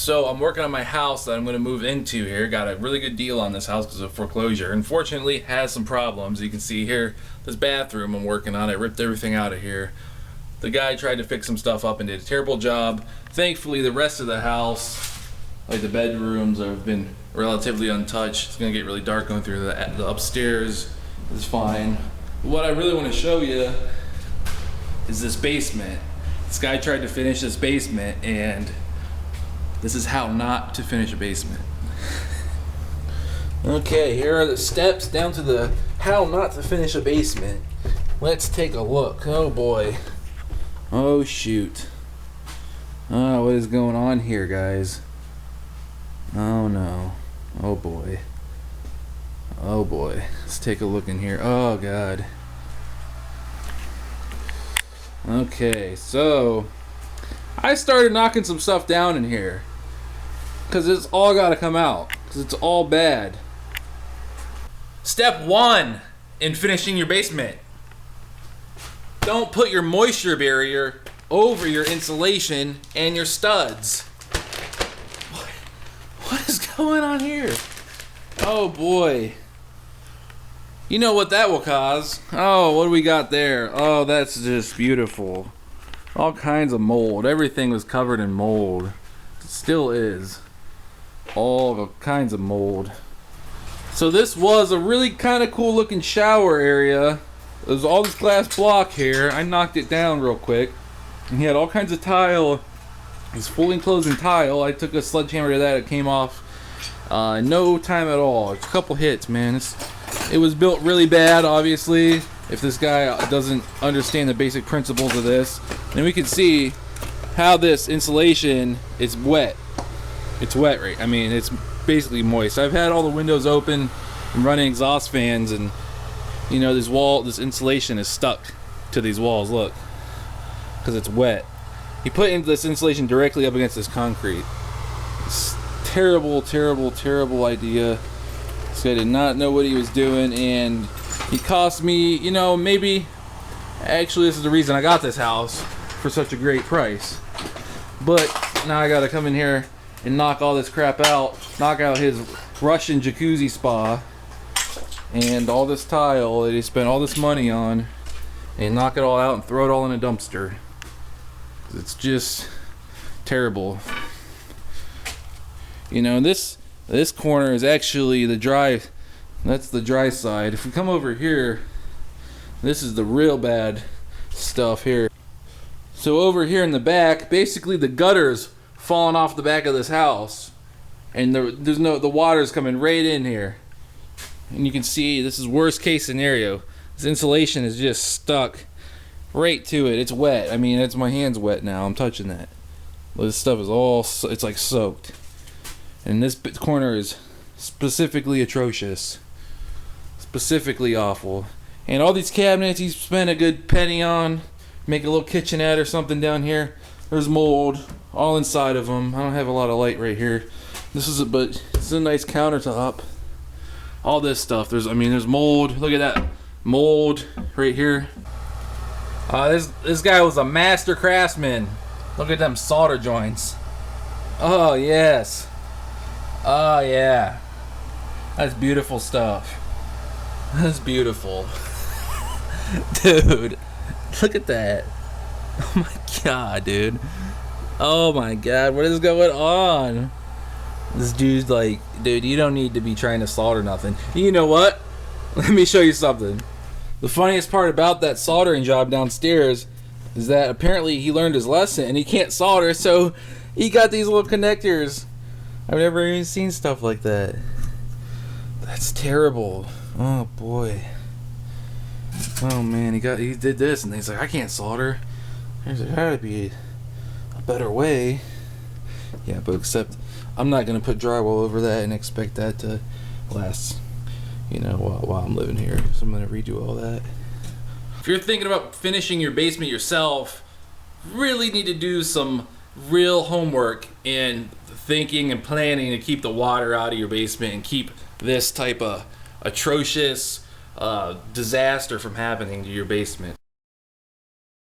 So I'm working on my house that I'm going to move into here. Got a really good deal on this house because of foreclosure. Unfortunately, it has some problems. You can see here, this bathroom I'm working on, I ripped everything out of here. The guy tried to fix some stuff up and did a terrible job. Thankfully, the rest of the house, like the bedrooms, have been relatively untouched. It's going to get really dark going through the upstairs. Is fine. What I really want to show you is this basement. This guy tried to finish this basement, and this is how not to finish a basement. Okay, here are the steps down to the how not to finish a basement. Let's take a look. Oh boy. Oh shoot. Oh, what is going on here, guys? Oh no. Oh boy. Oh boy. Let's take a look in here. Oh god. Okay, so I started knocking some stuff down in here because it's all got to come out because it's all bad. Step 1 in finishing your basement: don't put your moisture barrier over your insulation and your studs. What is going on here? Oh boy. You know what that will cause. Oh, what do we got there? Oh, that's just beautiful. All kinds of mold. Everything was covered in mold. It still is. All kinds of mold. So this was a really kind of cool looking shower area. There's all this glass block here. I knocked it down real quick. And he had all kinds of tile. It was fully enclosed in tile. I took a sledgehammer to that. It came off in no time at all. A couple hits, man. It was built really bad, obviously. If this guy doesn't understand the basic principles of this, then we can see how this insulation is wet. It's wet, right? I mean, it's basically moist. I've had all the windows open and running exhaust fans, and you know, this insulation is stuck to these walls. Look, because it's wet. He put this insulation directly up against this concrete. It's terrible, terrible, terrible idea. This guy did not know what he was doing, and he cost me, you know, maybe, actually this is the reason I got this house for such a great price. But now I gotta come in here and knock all this crap out, knock out his Russian jacuzzi spa and all this tile that he spent all this money on, and knock it all out and throw it all in a dumpster. It's just terrible. You know, this corner is actually the dry, that's the dry side. If we come over here, this is the real bad stuff here. So over here in the back, basically the gutter's falling off the back of this house, and the water's coming right in here. And you can see this is worst case scenario. This insulation is just stuck right to it. It's wet. I mean, my hand's wet now. I'm touching that. Well, this stuff is it's like soaked. And this corner is specifically atrocious. Specifically awful. And all these cabinets he spent a good penny on. Make a little kitchenette or something down here. There's mold all inside of them. I don't have a lot of light right here. This is a nice countertop. All this stuff. There's mold. Look at that mold right here. This guy was a master craftsman. Look at them solder joints. Oh yes. Oh yeah. That's beautiful stuff. That's beautiful. Dude, look at that. Oh my god, dude. Oh my god, what is going on? This dude's like, dude, you don't need to be trying to solder nothing. You know what? Let me show you something. The funniest part about that soldering job downstairs is that apparently he learned his lesson and he can't solder, so he got these little connectors. I've never even seen stuff like that. That's terrible. Oh boy. Oh man, he did this, and he's like, I can't solder. There's gotta be a better way. Yeah, but except I'm not gonna put drywall over that and expect that to last, you know, while I'm living here. So I'm gonna redo all that. If you're thinking about finishing your basement yourself, really need to do some real homework in thinking and planning to keep the water out of your basement and keep this type of atrocious disaster from happening to your basement.